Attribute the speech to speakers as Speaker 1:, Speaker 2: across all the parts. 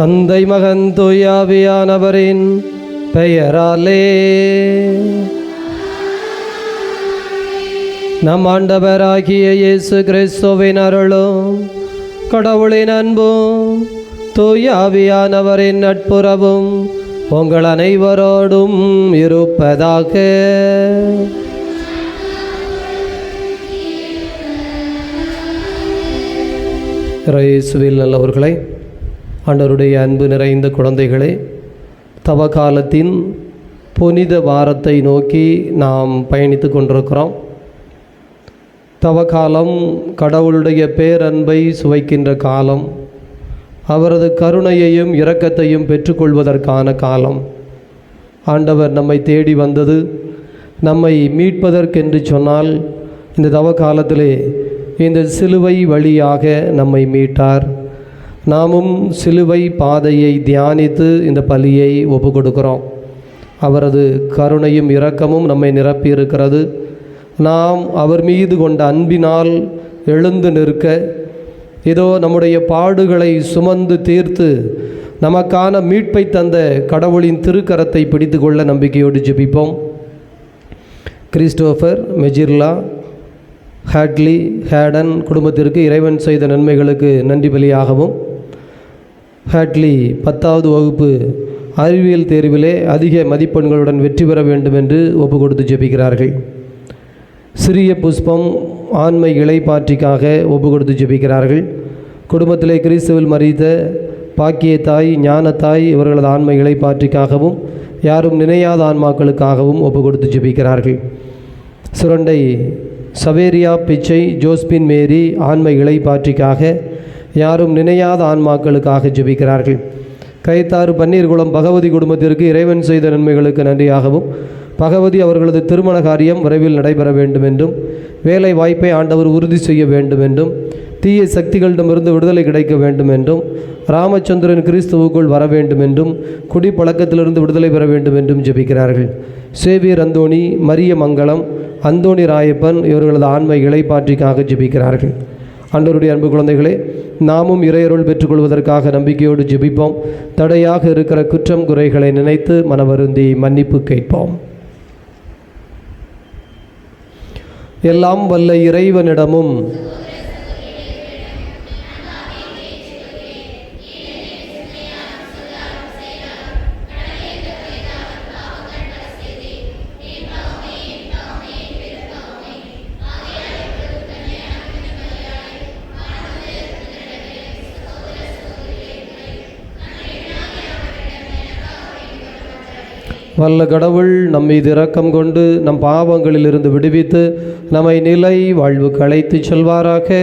Speaker 1: தந்தை மகன் தூயாவியானவரின் பெயராலே. நம் ஆண்டவராகிய இயேசு கிறிஸ்துவின் அருளும் கடவுளின் அன்பும் தூயாவியானவரின் நட்புறவும் உங்கள் அனைவரோடும் இருப்பதாக. இயேசுவில் நல்லவர்களே, ஆண்டவருடைய அன்பு நிறைந்த குழந்தைகளே, தவக்காலத்தின் புனித வாரத்தை நோக்கி நாம் பயணித்து கொண்டிருக்கிறோம். தவக்காலம் கடவுளுடைய பேரன்பை சுவைக்கின்ற காலம், அவரது கருணையையும் இரக்கத்தையும் பெற்றுக்கொள்வதற்கான காலம். ஆண்டவர் நம்மை தேடி வந்தது நம்மை மீட்பதற்கென்று சொன்னால் இந்த தவக்காலத்திலே இந்த சிலுவை வழியாக நம்மை மீட்டார். நாமும் சிலுவை பாதையை தியானித்து இந்த பலியை ஒப்பு கொடுக்கிறோம். அவரது கருணையும் இரக்கமும் நம்மை நிரப்பி இருக்கிறது. நாம் அவர் மீது கொண்ட அன்பினால் எழுந்து நிற்க, இதோ நம்முடைய பாடுகளை சுமந்து தீர்த்து நமக்கான மீட்பை தந்த கடவுளின் திருக்கரத்தை பிடித்து கொள்ள நம்பிக்கையோடு ஜெபிப்போம். கிறிஸ்டோஃபர், மெஜிர்லா, ஹேட்லி, ஹேடன் குடும்பத்திற்கு இறைவன் செய்த நன்மைகளுக்கு நன்றி பலியாகவும், ஹேட்லி 10வது வகுப்பு அறிவியல் தேர்விலே அதிக மதிப்பெண்களுடன் வெற்றி பெற வேண்டும் என்று ஒப்பு கொடுத்து ஜெபிக்கிறார்கள். சிறிய புஷ்பம் ஆண்மை இளைப்பாற்றிக்காக ஒப்பு கொடுத்து ஜெபிக்கிறார்கள். குடும்பத்திலே கிறிஸ்துவில் மரித்த பாக்கிய தாய், ஞானத்தாய் இவர்களது ஆண்மை இளைப்பாற்றிக்காகவும் யாரும் நினையாத ஆன்மாக்களுக்காகவும் ஒப்பு கொடுத்து ஜெபிக்கிறார்கள். சுரண்டை சவேரியா பிச்சை, ஜோஸ்பின் மேரி ஆண்மை இளைப்பாற்றிக்காக யாரும் நினையாத ஆன்மாக்களுக்காக ஜெபிக்கிறார்கள். கைத்தாறு பன்னீர்குளம் பகவதி குடும்பத்திற்கு இறைவன் செய்த நன்மைகளுக்கு நன்றியாகவும், பகவதி அவர்களது திருமண காரியம் விரைவில் நடைபெற வேண்டும் என்றும், வேலை வாய்ப்பை ஆண்டவர் உறுதி செய்ய வேண்டும் என்றும், தீய சக்திகளிடமிருந்து விடுதலை கிடைக்க வேண்டும் என்றும், ராமச்சந்திரன் கிறிஸ்துவுக்குள் வர வேண்டும் என்றும், குடிப்பழக்கத்திலிருந்து விடுதலை பெற வேண்டும் என்றும் ஜெபிக்கிறார்கள். சேவியர் அந்தோணி, மரிய மங்கலம், அந்தோணி ராயப்பன் இவர்களது ஆண்மை இளைப்பாற்றிக்காக ஜெபிக்கிறார்கள். ஆண்டவருடைய அன்பு குழந்தைகளே, நாமும் இறையருள் பெற்றுக்கொள்வதற்காக நம்பிக்கையோடு ஜெபிப்போம். தடையாக இருக்கிற குற்றம் குறைகளை நினைத்து மனவருந்தி மன்னிப்பு கேட்போம். எல்லாம் வல்ல இறைவனிடமும் வல்ல கடவுள் நம் மீது இரக்கம் கொண்டு நம் பாவங்களிலிருந்து விடுவித்து நம்மை நிலை வாழ்வுக்கு அழைத்துச் செல்வாராக.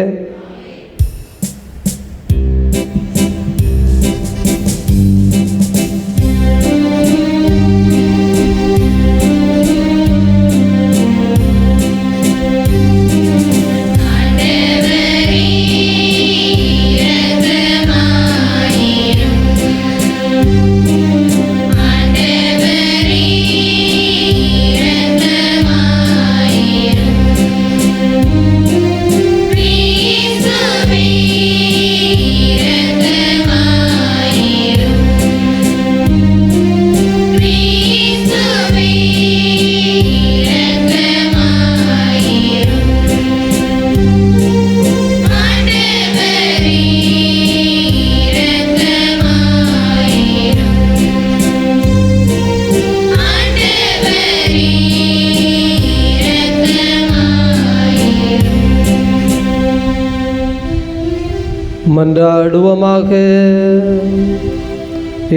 Speaker 1: மன்றாடுவோமாக.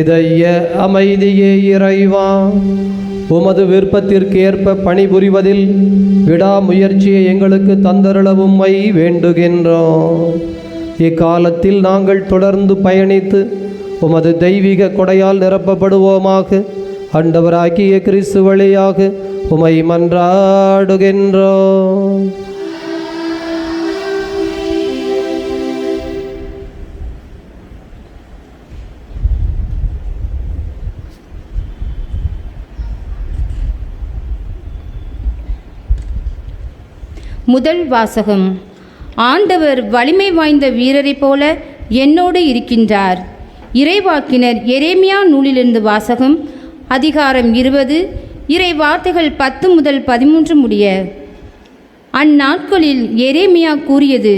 Speaker 1: இதய அமைதியே இறைவா, உமது விருப்பத்திற்கு ஏற்ப பணிபுரிவதில் விடாமுயற்சியை எங்களுக்கு தந்தருளவும் வேண்டுகின்றோம். இக்காலத்தில் நாங்கள் தொடர்ந்து பயணித்து உமது தெய்வீக கொடையால் நிரப்பப்படுவோமாக. ஆண்டவராகிய கிறிஸ்து வழியாக உமை மன்றாடுகின்றோம்.
Speaker 2: முதல் வாசகம். ஆண்டவர் வலிமை வாய்ந்த வீரரை போல என்னோடு இருக்கின்றார். இறைவாக்கினர் எரேமியா நூலிலிருந்து வாசகம். அதிகாரம் 20, இறை வார்த்தைகள் 10 முதல் 13 முடிய. அந்நாட்களில் எரேமியா கூறியது: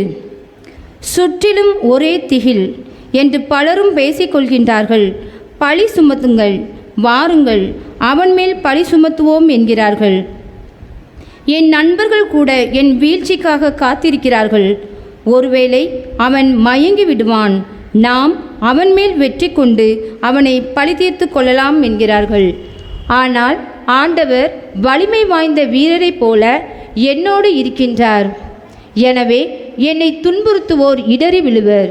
Speaker 2: சுற்றிலும் ஒரே திகில் என்று பலரும் பேசிக்கொள்கின்றார்கள். பழி சுமத்துங்கள், வாருங்கள், அவன் மேல் பழி சுமத்துவோம் என்கிறார்கள். என் நண்பர்கள் கூட என் வீழ்ச்சிக்காக காத்திருக்கிறார்கள். ஒருவேளை அவன் மயங்கி விடுவான், நாம் அவன் மேல் வெற்றி கொண்டு அவனை பழி தீர்த்து கொள்ளலாம் என்கிறார்கள். ஆனால் ஆண்டவர் வலிமை வாய்ந்த வீரரைப் போல என்னோடு இருக்கின்றார். எனவே என்னை துன்புறுத்துவோர் இடறி விழுவர்.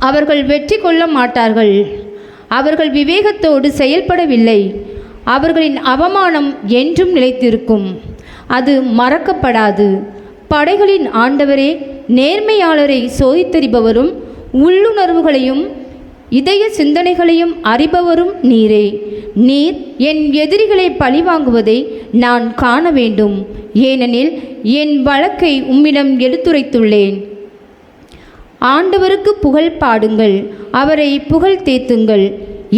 Speaker 2: அவர்கள் வெற்றி கொள்ள மாட்டார்கள். அவர்கள் விவேகத்தோடு செயல்படவில்லை. அவர்களின் அவமானம் என்றும் நிலைத்திருக்கும், அது மறக்கப்படாது. படைகளின் ஆண்டவரே, நேர்மையாளரை சோதித்தறிபவரும் உள்ளுணர்வுகளையும் இதய சிந்தனைகளையும் அறிபவரும் நீரே. நீர் என் எதிரிகளை பழிவாங்குவதை நான் காண வேண்டும், ஏனெனில் என் வழக்கை உம்மிடம் எடுத்துரைத்துள்ளேன். ஆண்டவருக்கு புகழ் பாடுங்கள், அவரை புகழ் தேத்துங்கள்,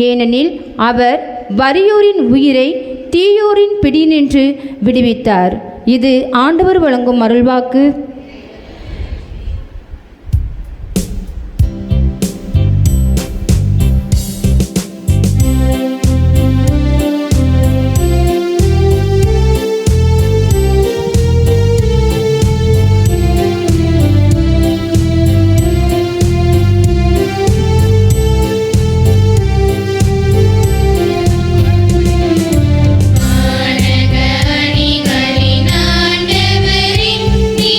Speaker 2: ஏனெனில் அவர் வறியோரின் உயிரை தீயோரின் பிடியினின்று விடுவித்தார். இது ஆண்டவர் வழங்கும் அருள்வாக்கு.
Speaker 3: நீ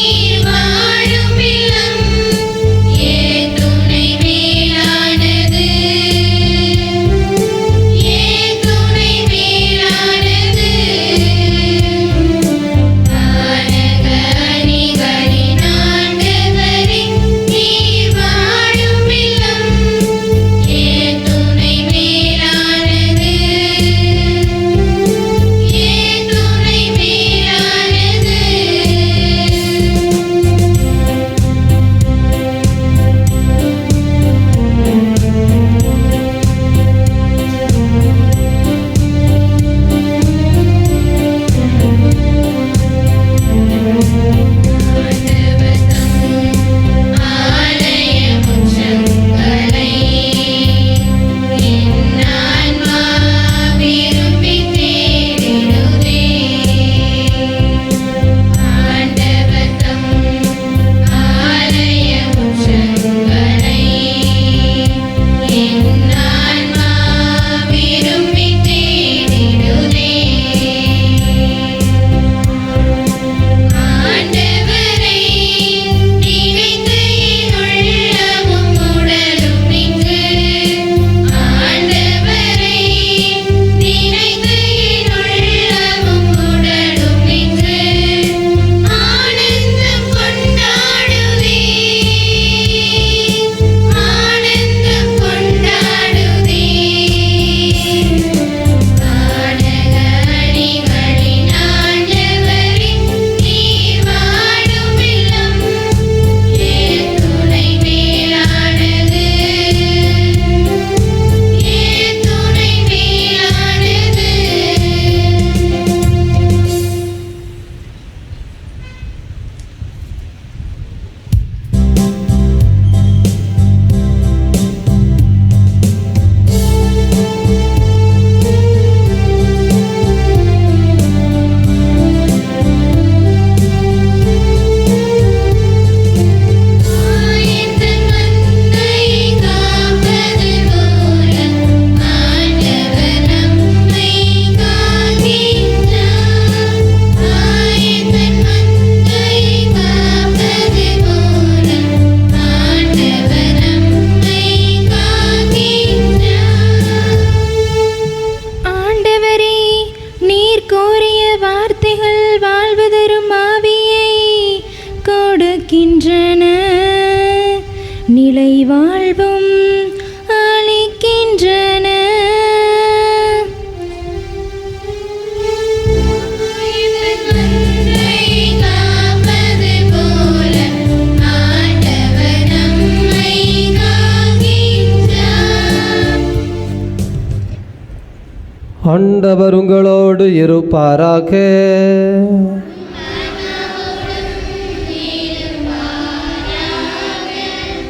Speaker 1: ஆண்டவர் உங்களோடு இருப்பாராக.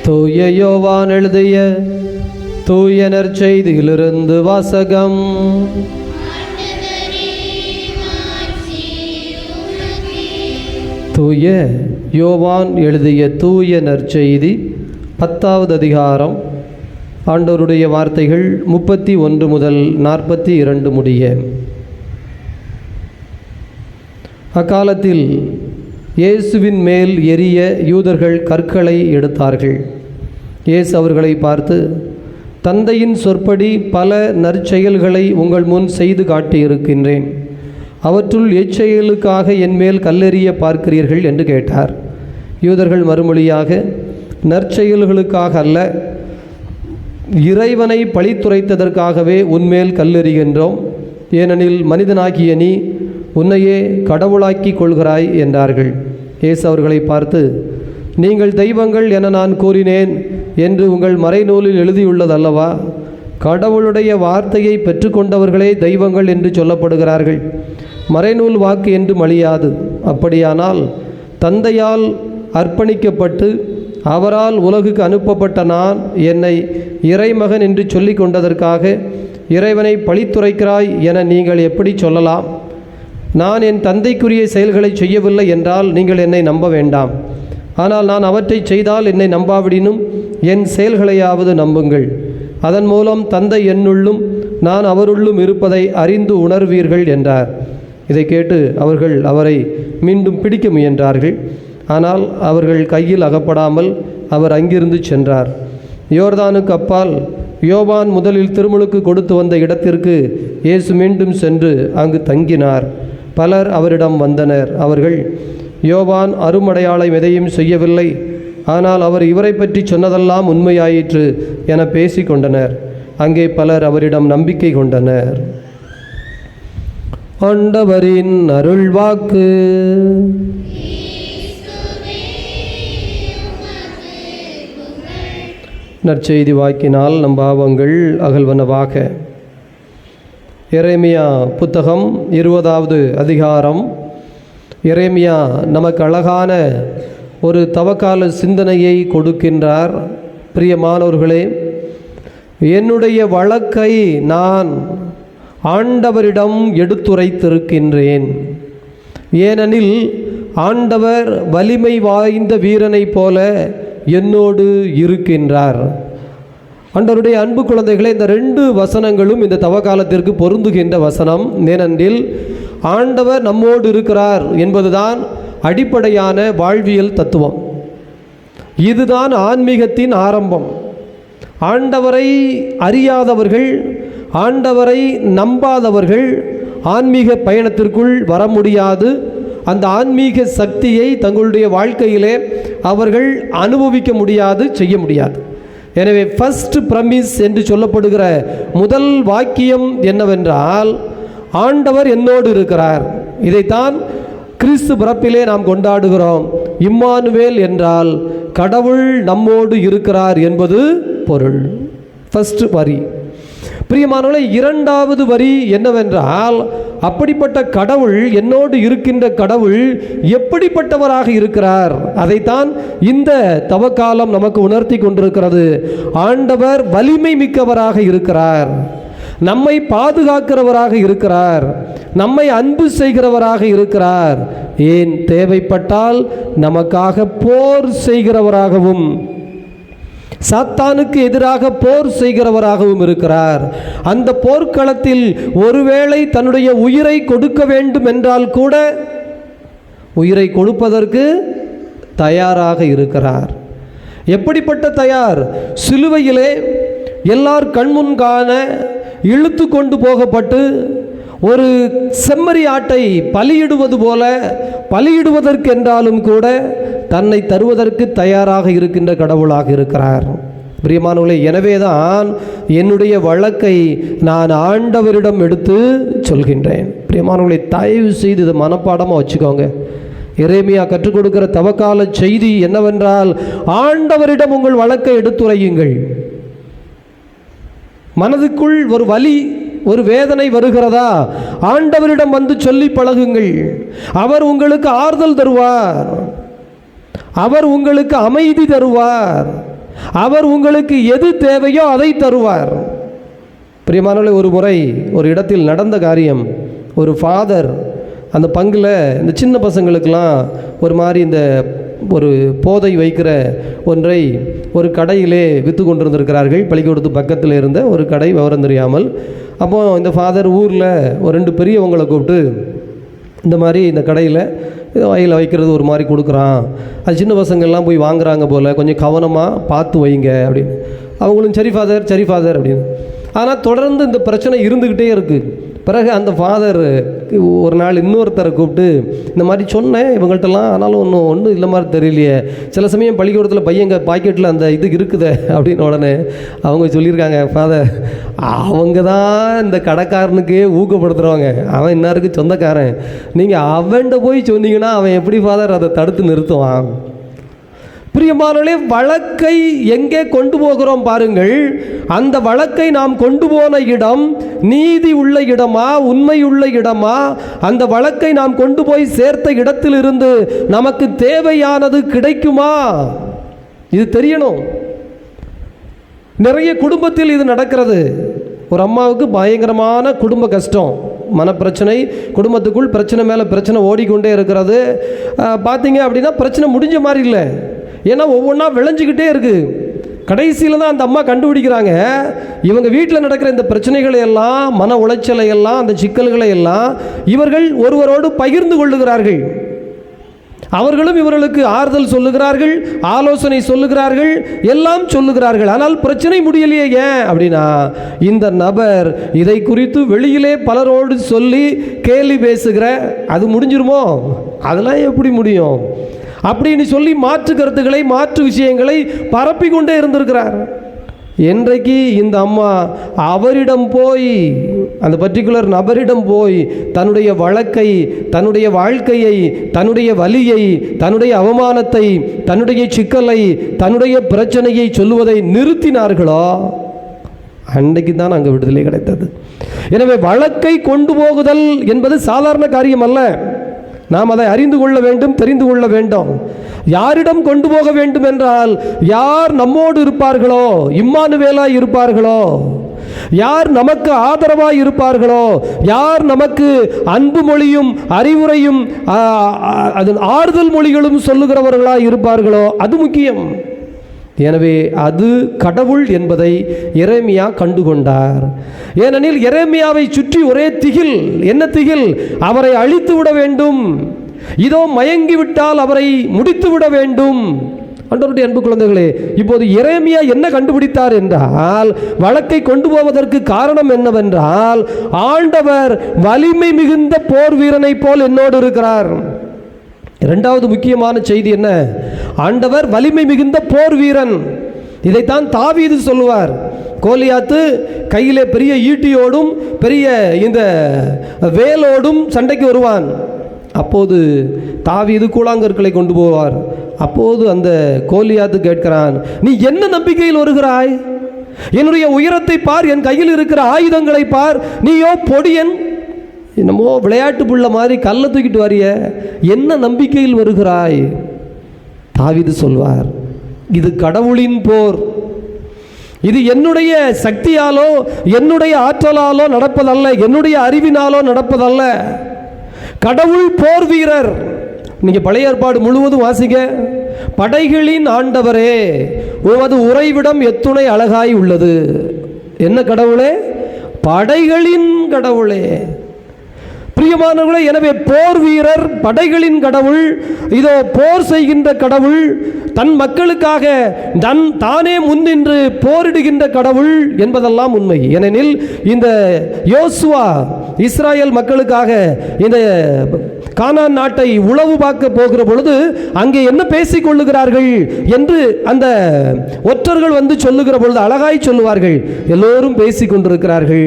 Speaker 1: தூய யோவான் எழுதிய தூய நற்செய்தியிலிருந்து வாசகம். தூய யோவான் எழுதிய தூய நற்செய்தி 10வது அதிகாரம். ஆண்டவருடைய வார்த்தைகள் 31 முதல் 42 முடிய. அக்காலத்தில் இயேசுவின் மேல் எரிய யூதர்கள் கற்களை எடுத்தார்கள். இயேசு அவர்களை பார்த்து, தந்தையின் சொற்படி பல நற்செயல்களை உங்கள் முன் செய்து காட்டியிருக்கின்றேன். அவற்றுள் எச்செயலுக்காக என்மேல் கல்லெறிய பார்க்கிறீர்கள் என்று கேட்டார். யூதர்கள் மறுமொழியாக, நற்செயல்களுக்காக அல்ல, இறைவனை பழித்துரைத்ததற்காகவே உன்மேல் கல்லெறிகின்றோம். ஏனெனில் மனிதனாகிய நீ உன்னையே கடவுளாக்கி கொள்கிறாய் என்றார்கள். இயேசு அவர்களை பார்த்து, நீங்கள் தெய்வங்கள் என நான் கூறினேன் என்று உங்கள் மறைநூலில் எழுதியுள்ளதல்லவா? கடவுளுடைய வார்த்தையை பெற்றுக்கொண்டவர்களே தெய்வங்கள் என்று சொல்லப்படுகிறார்கள். மறைநூல் வாக்கு என்று மழியாது. அப்படியானால் தந்தையால் அர்ப்பணிக்கப்பட்டு அவரால் உலகுக்கு அனுப்பப்பட்ட நான் என்னை இறைமகன் என்று சொல்லி கொண்டதற்காக இறைவனை பழித்துரைக்கிறாய் என நீங்கள் எப்படி சொல்லலாம்? நான் என் தந்தைக்குரிய செயல்களை செய்யவில்லை என்றால் நீங்கள் என்னை நம்ப வேண்டாம். ஆனால் நான் அவற்றை செய்தால் என்னை நம்பாவிடினும் என் செயல்களையாவது நம்புங்கள். அதன் மூலம் தந்தை என்னுள்ளும் நான் அவருள்ளும் இருப்பதை அறிந்து உணர்வீர்கள் என்றார். இதை கேட்டு அவர்கள் அவரை மீண்டும் பிடிக்க முயன்றார்கள். ஆனால் அவர்கள் கையில் அகப்படாமல் அவர் அங்கிருந்து சென்றார். யோர்தானுக்கு அப்பால் யோவான் முதலில் திருமுழுக்கு கொடுத்து வந்த இடத்திற்கு இயேசு மீண்டும் சென்று அங்கு தங்கினார். பலர் அவரிடம் வந்தனர். அவர்கள், யோவான் அருமடையாளம் எதையும் செய்யவில்லை, ஆனால் அவர் இவரை பற்றி சொன்னதெல்லாம் உண்மையாயிற்று என பேசி கொண்டனர். அங்கே பலர் அவரிடம் நம்பிக்கை கொண்டனர். ஆண்டவரின் அருள்வாக்கு. நற்செய்தி வாக்கினால் நம் பாவங்கள் அகல்வனவாக. எரேமியா புத்தகம் 20வது அதிகாரம். எரேமியா நமக்கு அழகான ஒரு தவக்கால சிந்தனையை கொடுக்கின்றார். பிரியமானவர்களே, என்னுடைய வழக்கை நான் ஆண்டவரிடம் எடுத்துரைத்திருக்கின்றேன். ஏனெனில் ஆண்டவர் வலிமை வாய்ந்த வீரனைப் போல என்னோடு இருக்கின்றார். ஆண்டவருடைய அன்பு குழந்தைகளே, இந்த 2 வசனங்களும் இந்த தவக்காலத்திற்கு பொருந்துகின்ற வசனம். ஏனென்றில் ஆண்டவர் நம்மோடு இருக்கிறார் என்பதுதான் அடிப்படையான வாழ்வியல் தத்துவம். இதுதான் ஆன்மீகத்தின் ஆரம்பம். ஆண்டவரை அறியாதவர்கள், ஆண்டவரை நம்பாதவர்கள் ஆன்மீக பயணத்திற்குள் வர முடியாது. அந்த ஆன்மீக சக்தியை தங்களுடைய வாழ்க்கையிலே அவர்கள் அனுபவிக்க முடியாது, செய்ய முடியாது. எனவே ஃபர்ஸ்ட் பிரமிஸ் என்று சொல்லப்படுகிற முதல் வாக்கியம் என்னவென்றால், ஆண்டவர் என்னோடு இருக்கிறார். இதைத்தான் கிறிஸ்து பிறப்பிலே நாம் கொண்டாடுகிறோம். இம்மானுவேல் என்றால் கடவுள் நம்மோடு இருக்கிறார் என்பது பொருள். ஃபர்ஸ்ட் வரி. பிரியமானவர்களே, 2வது வரி என்னவென்றால், அப்படிப்பட்ட கடவுள், என்னோடு இருக்கின்ற கடவுள் எப்படிப்பட்டவராக இருக்கிறார்? அதைத்தான் இந்த தவக்காலம் நமக்கு உணர்த்தி கொண்டிருக்கிறது. ஆண்டவர் வலிமை மிக்கவராக இருக்கிறார், நம்மை பாதுகாக்கிறவராக இருக்கிறார், நம்மை அன்பு செய்கிறவராக இருக்கிறார். ஏன் தேவைப்பட்டால் நமக்காக போர் செய்கிறவராகவும் சாத்தானுக்கு எதிராக போர் செய்கிறவராகவும் இருக்கிறார். அந்த போர்க்களத்தில் ஒருவேளை தன்னுடைய உயிரை கொடுக்க வேண்டும் என்றால் கூட உயிரை கொடுப்பதற்கு தயாராக இருக்கிறார். எப்படிப்பட்ட தயார்? சிலுவையிலே எல்லார் கண்முன் காண இழுத்து கொண்டு போகப்பட்டு ஒரு செம்மறி ஆட்டை பலியிடுவது போல பலியிடுவதற்கென்றாலும் கூட தன்னை தருவதற்கு தயாராக இருக்கின்ற கடவுளாக இருக்கிறார். பிரியமானவர்களே, எனவேதான் என்னுடைய வழக்கை நான் ஆண்டவரிடம் எடுத்து சொல்கின்றேன். பிரியமானவர்களை, தயவு செய்து இதை மனப்பாடமாக வச்சுக்கோங்க. எரேமியா கற்றுக் கொடுக்கிற தவக்கால செய்தி என்னவென்றால், ஆண்டவரிடம் உங்கள் வழக்கை எடுத்துரையுங்கள். மனதுக்குள் ஒரு வலி ஒரு வேதனை வருகிறதா, ஆண்டவரிடம் வந்து சொல்லி பழகுங்கள். அவர் உங்களுக்கு ஆறுதல் தருவார், அவர் உங்களுக்கு அமைதி தருவார், அவர் உங்களுக்கு எது தேவையோ அதை தருவார். பிரியமானவர்களே, ஒரு முறை ஒரு இடத்தில் நடந்த காரியம். ஒரு ஃபாதர் அந்த பங்கில் இந்த சின்ன பசங்களுக்கெல்லாம் ஒரு மாதிரி இந்த ஒரு போதை வைக்கிற ஒன்றை ஒரு கடையிலே விற்று கொண்டிருந்திருக்கிறார்கள். பள்ளிக்கூடத்து பக்கத்தில் இருந்த ஒரு கடை, விவரம் தெரியாமல். அப்போது இந்த ஃபாதர் ஊரில் ஒரு 2 பெரியவங்களை கூப்பிட்டு, இந்த மாதிரி இந்த கடையில் வயலில் வைக்கிறது ஒரு மாதிரி கொடுக்குறான், அது சின்ன பசங்கள்லாம் போய் வாங்குறாங்க போல், கொஞ்சம் கவனமாக பார்த்து வைங்க அப்படின்னு. அவங்களும் சரி ஃபாதர், சரி ஃபாதர் அப்படின்னு. ஆனால் தொடர்ந்து இந்த பிரச்சனை இருந்துக்கிட்டே இருக்குது. பிறகு அந்த ஃபாதர் ஒரு நாள் இன்னொருத்தரை கூப்பிட்டு, இந்த மாதிரி சொன்னேன் இவங்கள்ட்டலாம், ஆனாலும் ஒன்றும் இல்லை மாதிரி தெரியலையே, சில சமயம் பள்ளிக்கூடத்தில் பையங்க பாக்கெட்டில் அந்த இது இருக்குதே அப்படின்னு. உடனே அவங்க சொல்லியிருக்காங்க, ஃபாதர் அவங்க தான் இந்த கடைக்காரனுக்கே ஊக்கப்படுத்துகிறவங்க, அவன் இன்னாருக்கு சொந்தக்காரன், நீங்கள் அவன்கிட்ட போய் சொன்னீங்கன்னா அவன் எப்படி ஃபாதர் அதை தடுத்து நிறுத்துவான். பிரியமானவர்களே, வழக்கை எங்கே கொண்டு போகிறோம் பாருங்கள். அந்த வழக்கை நாம் கொண்டு போன இடம் நீதி உள்ள இடமா, உண்மை உள்ள இடமா? அந்த வழக்கை நாம் கொண்டு போய் சேர்த்த இடத்திலிருந்து நமக்கு தேவையானது கிடைக்குமா? இது தெரியணும். நிறைய குடும்பத்தில் இது நடக்கிறது. ஒரு அம்மாவுக்கு பயங்கரமான குடும்ப கஷ்டம், மனப்பிரச்சனை, குடும்பத்துக்குள் பிரச்சனை மேலே பிரச்சனை ஓடிக்கொண்டே இருக்கிறது. பார்த்தீங்க அப்படின்னா பிரச்சனை முடிஞ்ச மாதிரி இல்லை, ஏன்னா ஒவ்வொன்றா விளைஞ்சிக்கிட்டே இருக்குது. கடைசியில் தான் அந்த அம்மா கண்டுபிடிக்கிறாங்க, இவங்க வீட்டில் நடக்கிற இந்த பிரச்சனைகளை எல்லாம், மன உளைச்சலை எல்லாம், அந்த சிக்கல்களை எல்லாம் இவர்கள் ஒருவரோடு பகிர்ந்து கொள்ளுகிறார்கள். அவர்களும் இவர்களுக்கு ஆறுதல் சொல்லுகிறார்கள், ஆலோசனை சொல்லுகிறார்கள், எல்லாம் சொல்லுகிறார்கள். ஆனால் பிரச்சனை முடியலையே. ஏன் அப்படின்னா, இந்த நபர் இதை குறித்து வெளியிலே பலரோடு சொல்லி கேலி பேசுகிற, அது முடிஞ்சிருமோ? அதெல்லாம் எப்படி முடியும் அப்படின்னு சொல்லி மாற்று கருத்துக்களை, மாற்று விஷயங்களை பரப்பி கொண்டே இருந்திருக்கிறார். என்றைக்கு இந்த அம்மா அவரிடம் போய், அந்த பர்டிகுலர் நபரிடம் போய் தன்னுடைய வழக்கை, தன்னுடைய வாழ்க்கையை, தன்னுடைய வலியை, தன்னுடைய அவமானத்தை, தன்னுடைய சிக்கலை, தன்னுடைய பிரச்சனையை சொல்லுவதை நிறுத்தினார்களோ, அன்றைக்கு தான் அங்கே விடுதலை கிடைத்தது. எனவே வழக்கை கொண்டு போகுதல் என்பது சாதாரண காரியம் அல்ல. நாம் அதை அறிந்து கொள்ள வேண்டும், தெரிந்து கொள்ள வேண்டும். யாரிடம் கொண்டு போக வேண்டும் என்றால், யார் நம்மோடு இருப்பார்களோ, இம்மானுவேலாய் இருப்பார்களோ, யார் நமக்கு ஆதரவாய் இருப்பார்களோ, யார் நமக்கு அன்பு மொழியும் அறிவுரையும் ஆறுதல் மொழிகளும் சொல்லுகிறவர்களாய் இருப்பார்களோ, அது முக்கியம். எனவே அது கடவுள் என்பதை எரேமியா கண்டுகொண்டார். ஏனெனில் எரேமியாவை சுற்றி ஒரே திகில். என்ன திகில்? அவரை அழித்து விட வேண்டும், இதோ மயங்கிவிட்டால் அவரை முடித்து விட வேண்டும். ஆண்டவருடைய அன்பு குழந்தைகளே, இப்போது எரேமியா என்ன கண்டுபிடித்தார் என்றால், வழக்கை கொண்டு போவதற்கு காரணம் என்னவென்றால், ஆண்டவர் வலிமை மிகுந்த போர் வீரனை போல் என்னோடு இருக்கிறார். இரண்டாவது முக்கியமான செய்தி என்ன? ஆண்டவர் வலிமை மிகுந்த போர் வீரன். இதைத்தான் தாவீது சொல்லுவார். கோலியாத்து கையிலே பெரிய ஈட்டியோடும் பெரிய இந்த வேலோடும் சண்டைக்கு வருவான். அப்போது தாவீது கூழாங்கற்களை கொண்டு போவார். அப்போது அந்த கோலியாத்து கேட்கிறான், நீ என்ன நம்பிக்கையில் வருகிறாய்? என்னுடைய உயரத்தை பார், என் கையில் இருக்கிற ஆயுதங்களை பார், நீயோ பொடியன், என்னமோ விளையாட்டு புள்ள மாதிரி கல்லை தூக்கிட்டு வரிய, என்ன நம்பிக்கையில் வருகிறாய்? தாவீது சொல்வார், இது கடவுளின் போர், இது என்னுடைய சக்தியாலோ என்னுடைய ஆற்றலாலோ நடப்பதல்ல, என்னுடைய அறிவினாலோ நடப்பதல்ல. கடவுள் போர் வீரர். நீங்க பழைய ஏற்பாடு முழுவதும் வாசிங்க. படைகளின் ஆண்டவரே, உமது உறைவிடம் எத்துணை அழகாய் உள்ளது. என்ன கடவுளே? படைகளின் கடவுளே. பிரியமானவர்களே, எனவே போர் வீரர், படைகளின் கடவுள், இதோ போர் செய்கின்ற கடவுள், தன் மக்களுக்காக தானே முன்னின்று போரிடுகின்ற கடவுள் என்பதெல்லாம் உண்மை. ஏனெனில் இந்த யோசுவா இஸ்ராயேல் மக்களுக்காக இந்த கானான் நாட்டை உளவு பார்க்க போகிற பொழுது அங்கே என்ன பேசிக் கொள்ளுகிறார்கள் என்று அந்த ஒற்றர்கள் வந்து சொல்லுகிற பொழுது அழகாய் சொல்லுவார்கள். எல்லோரும் பேசிக் கொண்டிருக்கிறார்கள்,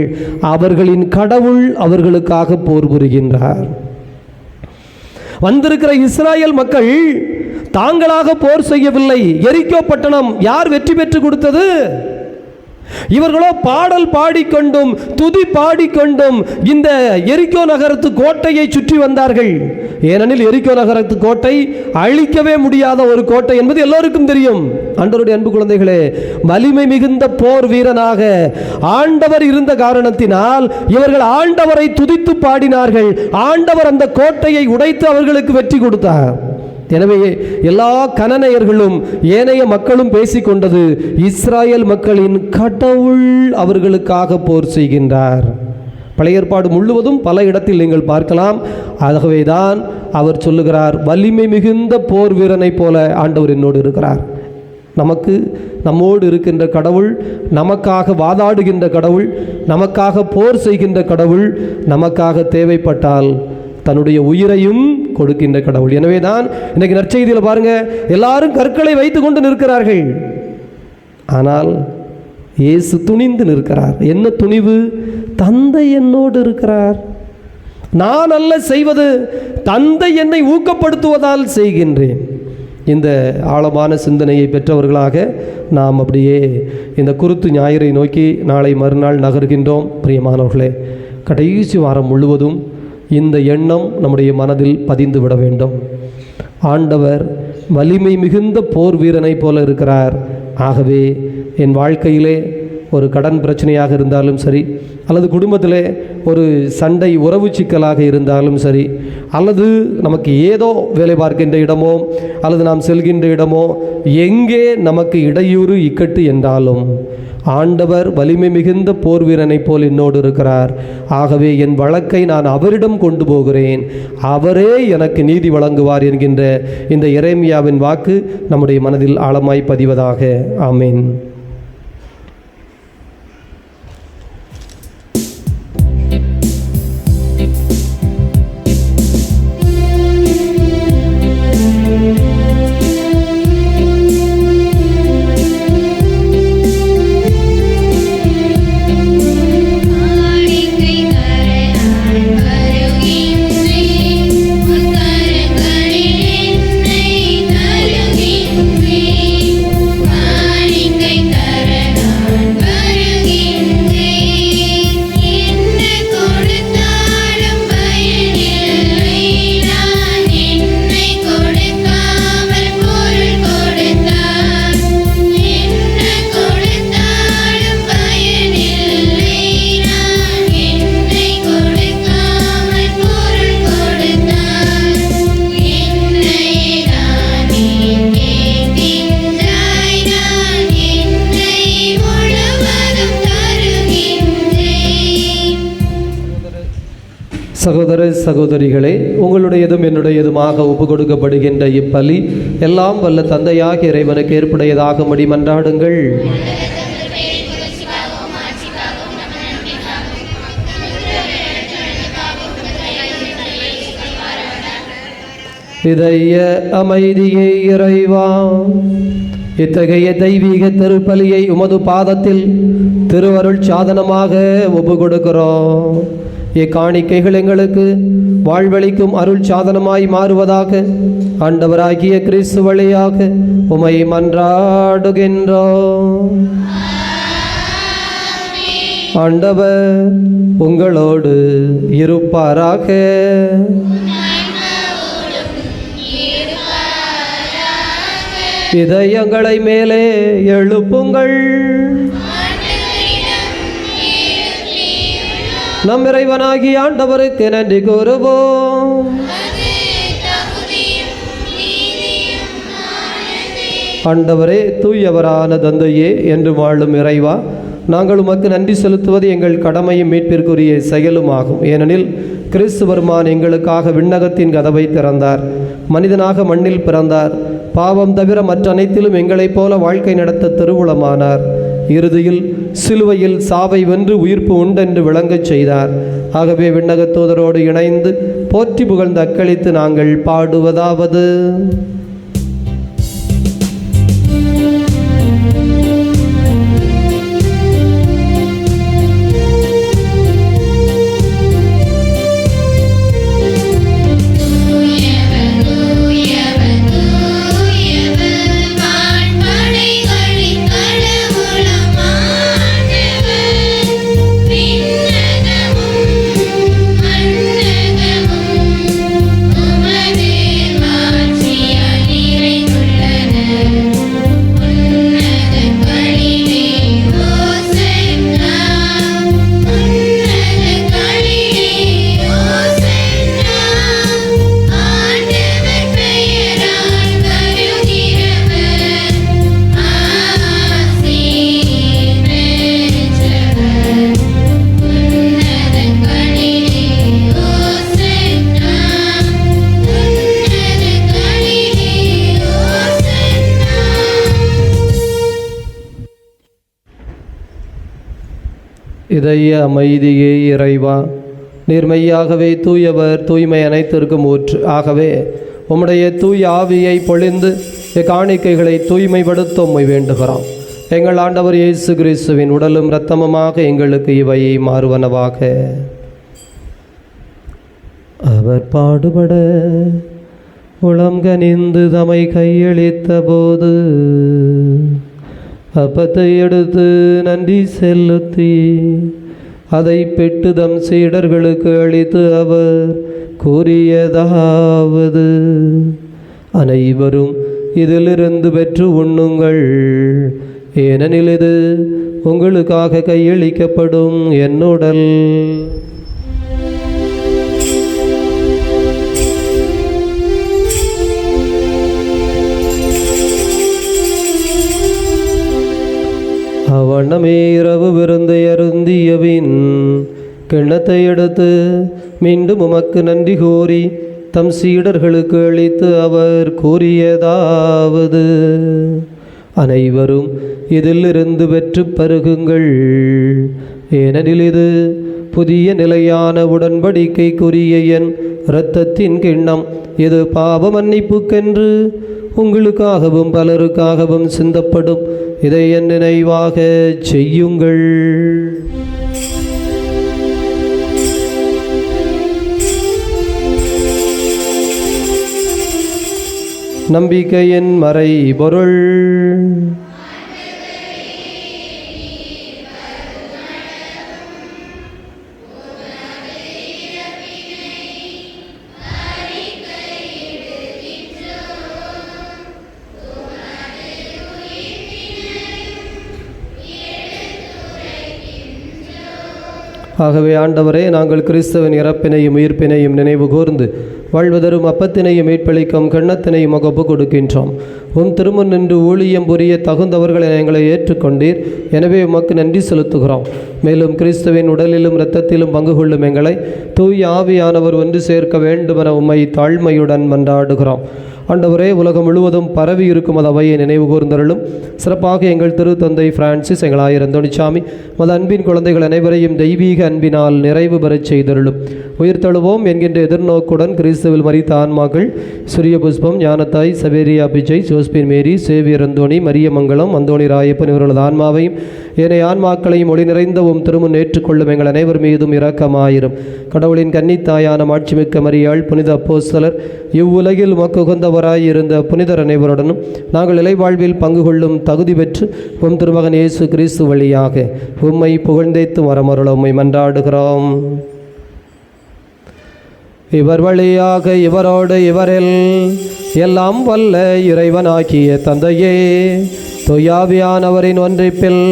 Speaker 1: அவர்களின் கடவுள் அவர்களுக்காக போர் புரிகின்றார். வந்திருக்கிற இஸ்ராயேல் மக்கள் தாங்களாக போர் செய்யவில்லை. எரிக்கோ பட்டணம் யார் வெற்றி பெற்று கொடுத்தது? இவர்களோ பாடல் பாடிக்கொண்டும் துதி பாடிக்கொண்டும் இந்த எரிகோ நகரத்து கோட்டையை சுற்றி வந்தார்கள். ஏனெனில் எரிகோ நகரத்து கோட்டை அழிக்கவே முடியாத ஒரு கோட்டை என்பது எல்லோருக்கும் தெரியும். ஆண்டவருடைய அன்பு குழந்தைகளே, வலிமை மிகுந்த போர் வீரனாக ஆண்டவர் இருந்த காரணத்தினால் இவர்கள் ஆண்டவரை துதித்து பாடினார்கள். ஆண்டவர் அந்த கோட்டையை உடைத்து அவர்களுக்கு வெற்றி கொடுத்தார். எனவே எல்லா கனநேயர்களும் ஏனைய மக்களும் பேசிக்கொண்டது, இஸ்ராயேல் மக்களின் கடவுள் அவர்களுக்காக போர் செய்கின்றார். பழைய ஏற்பாடு முழுவதும் பல இடத்தில் நீங்கள் பார்க்கலாம். ஆகவேதான் அவர் சொல்லுகிறார், வலிமை மிகுந்த போர் வீரனை போல ஆண்டவர் என்னோடு இருக்கிறார். நம்மோடு இருக்கின்ற கடவுள், நமக்காக வாதாடுகின்ற கடவுள், நமக்காக போர் செய்கின்ற கடவுள், நமக்காக தேவைப்பட்டால் தன்னுடைய உயிரையும் கொடுக்கின்ற கடவுள். எனவே தான் இன்னைக்கு நற்செய்தியில் பாருங்க, எல்லாரும் கற்களை வைத்துக் கொண்டு நிற்கிறார்கள். ஆனால் இயேசு துணிந்து நிற்கிறார். என்ன துணிவு? தந்தை என்னோடு இருக்கிறார். நான் அல்ல செய்வது, தந்தை என்னை ஊக்கப்படுத்துவதால் செய்கின்றேன். இந்த ஆழமான சிந்தனையை பெற்றவர்களாக நாம் அப்படியே இந்த குருத்து ஞாயிறை நோக்கி நாளை மறுநாள் நகர்கின்றோம். பிரியமானவர்களே, கடைசி வாரம் முழுவதும் இந்த எண்ணம் நம்முடைய மனதில் பதிந்து விட வேண்டும். ஆண்டவர் வலிமை மிகுந்த போர் வீரனை போல இருக்கிறார். ஆகவே என் வாழ்க்கையிலே ஒரு கடன் பிரச்சனையாக இருந்தாலும் சரி, அல்லது குடும்பத்திலே ஒரு சண்டை உறவு சிக்கலாக இருந்தாலும் சரி, அல்லது நமக்கு ஏதோ வேலை பார்க்கின்ற இடமோ அல்லது நாம் செல்கின்ற இடமோ எங்கே நமக்கு இடையூறு இக்கட்டு என்றாலும் ஆண்டவர் வலிமை மிகுந்த போர் வீரனை போல் என்னோடு இருக்கிறார். ஆகவே என் வழக்கை நான் அவரிடம் கொண்டு போகிறேன், அவரே எனக்கு நீதி வழங்குவார் என்கின்ற இந்த எரேமியாவின் வாக்கு நம்முடைய மனதில் ஆழமாய் பதிவதாக. ஆமீன். சகோதர சகோதரிகளே, உங்களுடையதும் என்னுடையதுமாக ஒப்பு கொடுக்கப்படுகின்ற இப்பலி எல்லாம் வல்ல தந்தையாக இறைவனுக்கு ஏற்புடையதாகும்படி மன்றாடுங்கள். இதய அமைதியை இறைவா, இத்தகைய தெய்வீக திருப்பலியை உமது பாதத்தில் திருவருள் சாதனமாக ஒப்பு கொடுக்கிறோம். இக்காணிக்கைகள் எங்களுக்கு வாழ்வளிக்கும் அருள் சாதனமாய் மாறுவதாக ஆண்டவராகிய கிறிஸ்து வழியாக உமை மன்றாடுகின்றோம். ஆண்டவர் உங்களோடு இருப்பாராக. இதயங்களை மேலே எழுப்புங்கள். நம் இறைவனாகிய ஆண்டவருக்கு நன்றி கூறுவோம். ஆண்டவரே, தூயவரான தந்தையே, என்று வாழும் இறைவா, நாங்கள் உமக்கு நன்றி செலுத்துவது எங்கள் கடமையும் மீட்பிற்குரிய செயலுமாகும். ஏனெனில் கிறிஸ்து பெருமான் எங்களுக்காக விண்ணகத்தின் கதவை திறந்தார், மனிதனாக மண்ணில் பிறந்தார், பாவம் தவிர மற்ற அனைத்திலும் எங்களைப் போல வாழ்க்கை நடத்த திருவுளமானார். இறுதியில் சிலுவையில் சாவை வென்று உயிர்ப்பு உண்டென்று விளங்கச் செய்தார். ஆகவே விண்ணகத் தூதரோடு இணைந்து போற்றி புகழ்ந்து அக்களித்து நாங்கள் பாடுவதாவது: இதய அமைதியே இறைவா, நீர்மையாகவே தூயவர், தூய்மை அனைத்திற்கும் ஊற்று. ஆகவே உம்முடைய தூய ஆவியை பொழிந்து காணிக்கைகளை தூய்மைப்படுத்த உம்மை வேண்டுகிறோம். எங்கள் ஆண்டவர் இயேசு கிறிஸ்துவின் உடலும் இரத்தமுமாக எங்களுக்கு இவை மாறுவனவாக. அவர் பாடுபட உளம் கனிந்து தம்மை கையளித்த போது அப்பத்தை எடுத்து நன்றி செலுத்தி அதை பெற்று தம் சீடர்களுக்கு அளித்து அவர் கூறியதாவது: அனைவரும் இதிலிருந்து பெற்று உண்ணுங்கள், ஏனெனில் இது உங்களுக்காக கையளிக்கப்படும் என் உடல். அவனமே இரவு விருந்தை அருந்தியபின் கிண்ணத்தை எடுத்து மீண்டும் உமக்கு நன்றி கூறி தம் சீடர்களுக்கு அளித்து அவர் கூறியதாவது: அனைவரும் இதிலிருந்து பெற்று பருகுங்கள், ஏனெனில் இது புதிய நிலையான உடன்படிக்கைக்குரிய என் இரத்தத்தின் கிண்ணம். இது பாவ மன்னிப்புக்கென்று உங்களுக்காகவும் பலருக்காகவும் சிந்தப்படும். இதை என் நினைவாக செய்யுங்கள். நம்பிக்கையின் மறை பொருள். ஆகவே ஆண்டவரே, நாங்கள் கிறிஸ்துவின் இறப்பினையும் உயிர்ப்பினையும் நினைவு கூர்ந்து வாழ்வதரும் அப்பத்தினையும் மீட்பளிக்கும் கிண்ணத்தினையும் ஒப்பு கொடுக்கின்றோம். உம் திருமுன் நின்று ஊழியம் புரிய தகுந்தவர்களை எங்களை ஏற்றுக்கொண்டீர். எனவே உமக்கு நன்றி செலுத்துகிறோம். மேலும் கிறிஸ்துவின் உடலிலும் இரத்தத்திலும் பங்கு கொள்ளும் எங்களை தூய ஆவியானவர் ஒன்று சேர்க்க வேண்டுமென உம்மை தாழ்மையுடன் மன்றாடுகிறோம். ஆண்டவரே, உலகம் முழுவதும் பரவி இருக்கும் அது அவையை நினைவு கூர்ந்தருளும். சிறப்பாக எங்கள் திருத்தந்தை பிரான்சிஸ், எங்கள் ஆயர் அந்தோணிசாமி, மத அன்பின் குழந்தைகள் அனைவரையும் தெய்வீக அன்பினால் நிறைவு பெறச் செய்தருளும். உயிர்த்தெழுவோம் என்கின்ற எதிர்நோக்குடன் கிறிஸ்துவில் மரித்த ஆன்மாக்கள் Suriya Pushpam, Gnanathai, Saveriya Bijay, Josephine Mary, Xavier Anthony, Mariyamangalam, Anthony Rayappan இவர்களது ஆன்மாவையும் ஏனைய ஆன்மாக்களையும் ஒளி நிறைந்தவும் திருமுன் ஏற்றுக்கொள்ளும் எங்கள் அனைவர் மீதும் இரக்கமாயிரும். கடவுளின் கன்னித்தாயான மாட்சிமிக்க மரியாள், புனித அப்போஸ்தலர், இவ்வுலகில் உமக்கு உகந்தவராய் இருந்த புனிதர் அனைவருடனும் நாங்கள் இலைவாழ்வில் பங்கு கொள்ளும் தகுதி பெற்று உம் திருமகன் இயேசு கிறிஸ்து வழியாக உம்மை புகழ்ந்தேத்து வரமருள உம்மை மன்றாடுகிறோம். இவர் வழியாக இவரோடு இவரில் எல்லாம் வல்ல இறைவனாகிய தந்தையே, தூயாவியானவரின் ஒன்றிப்பில்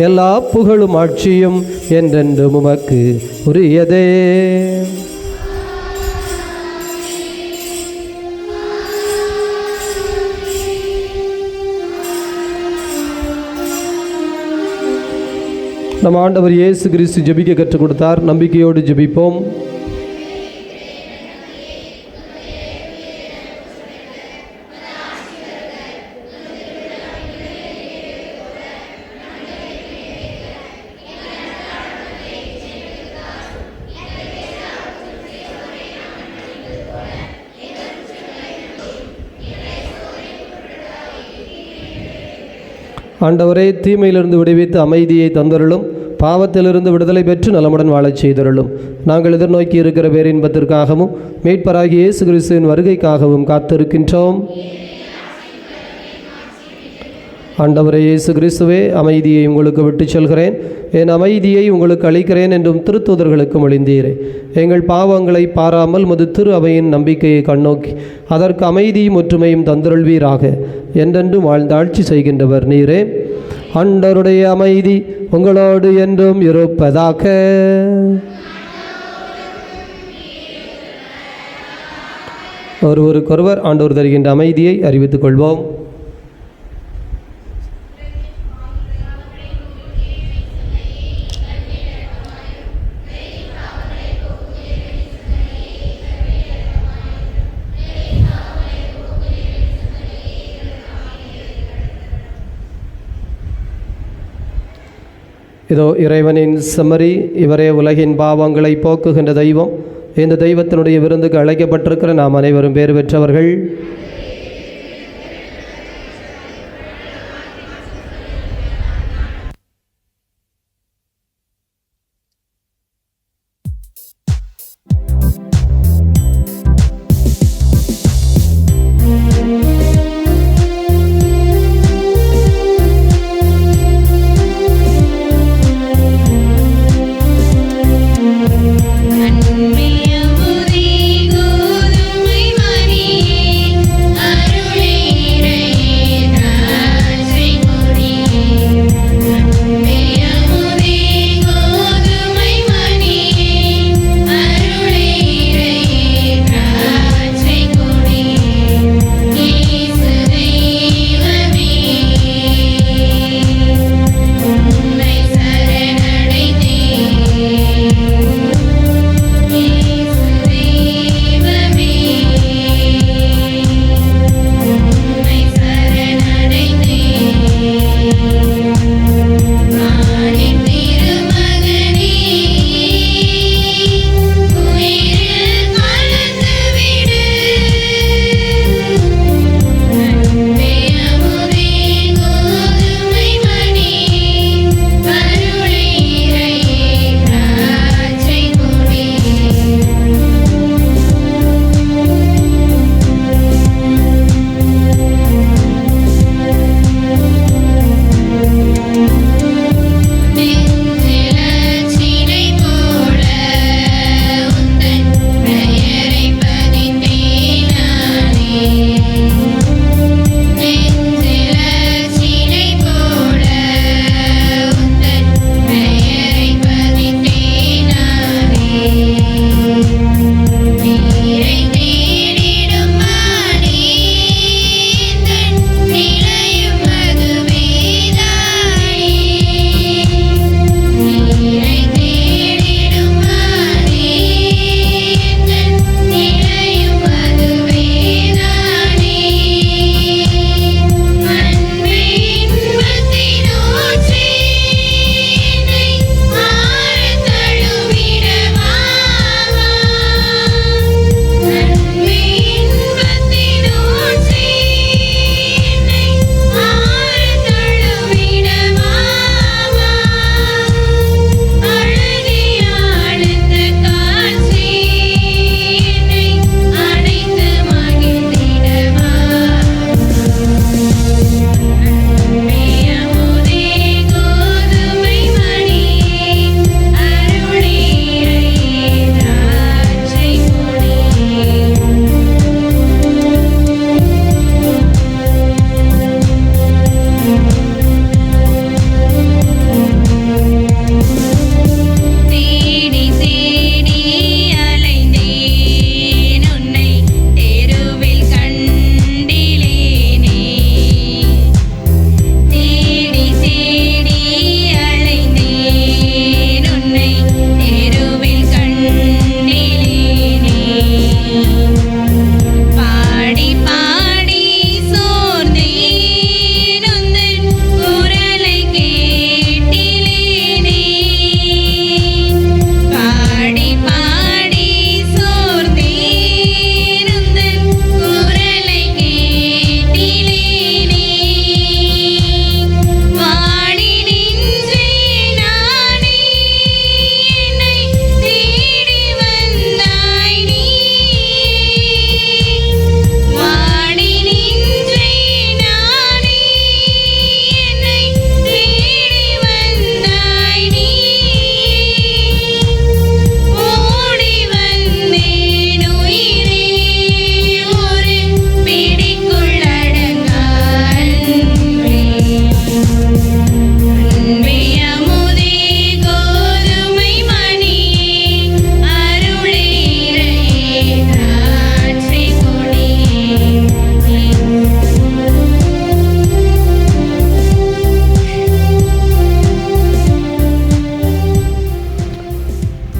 Speaker 1: எல்லா புகழும் ஆட்சியும் என்றென்றும் உமக்கு உரியதே. நம் ஆண்டவர் இயேசு கிறிஸ்து ஜெபிக்க கற்றுக் கொடுத்தார். நம்பிக்கையோடு ஜெபிப்போம். ஆண்டவரே, தீமையிலிருந்து விடுவித்து அமைதியை தந்தருளும். பாவத்திலிருந்து விடுதலை பெற்று நலமுடன் வாழச் செய்தருளும். நாங்கள் எதிர்நோக்கி இருக்கிற பேரின்பத்திற்காகவும் மீட்பராகிய இயேசு கிறிஸ்துவின் வருகைக்காகவும் காத்திருக்கின்றோம். ஆண்டவரே இயேசு கிறிஸ்துவே, அமைதியை உங்களுக்கு விட்டு செல்கிறேன், என் அமைதியை உங்களுக்கு அளிக்கிறேன் என்றும் திருத்தூதர்களுக்கு மொழிந்தீரே. எங்கள் பாவங்களை பாராமல் முது திரு அவையின் நம்பிக்கையை கண்ணோக்கி அதற்கு அமைதியும் ஒற்றுமையும் தந்தருள்வீராக. என்றென்றும் வாழ்ந்து ஆட்சி செய்கின்றவர் நீரே. ஆண்டவருடைய அமைதி உங்களோடு என்றும் இருப்பதாக. ஒருவருக்கொருவர் ஆண்டவர் தருகின்ற அமைதியை அறிவித்துக் கொள்வோம். இதோ இறைவனின் செம்மறி, இவரே உலகின் பாவங்களை போக்குகின்ற தெய்வம். இந்த தெய்வத்தினுடைய விருந்துக்கு அழைக்கப்பட்டிருக்கிற நாம் அனைவரும் பேறு பெற்றவர்கள்.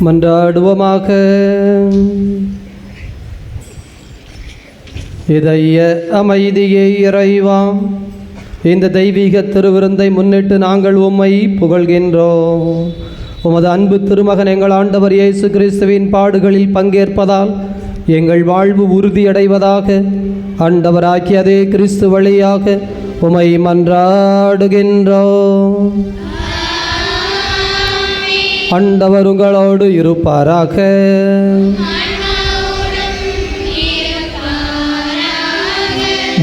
Speaker 1: மன்றாடுவோமாக. இதய அமைதியை இறைவாம் இந்த தெய்வீக திருவிருந்தை முன்னிட்டு நாங்கள் உம்மை புகழ்கின்றோம். உமது அன்பு திருமகன் எங்கள் ஆண்டவர் இயேசு கிறிஸ்துவின் பாடுகளில் பங்கேற்பதால் எங்கள் வாழ்வு உறுதியடைவதாக. ஆண்டவராகிய அதே கிறிஸ்து வழியாக உம்மை மன்றாடுகின்றோம். ஆண்டவர் உங்களோடு இருப்பாராக.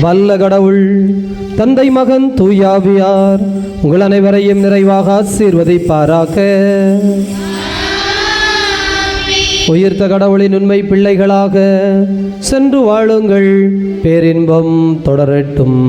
Speaker 1: வல்ல கடவுள் தந்தை, மகன், தூயாவியார் உங்கள் அனைவரையும் நிறைவாக ஆசீர்வதிப்பாராக. உயிர்த்த கடவுளின் உண்மை பிள்ளைகளாக சென்று வாழுங்கள். பேரின்பம் தொடரட்டும்.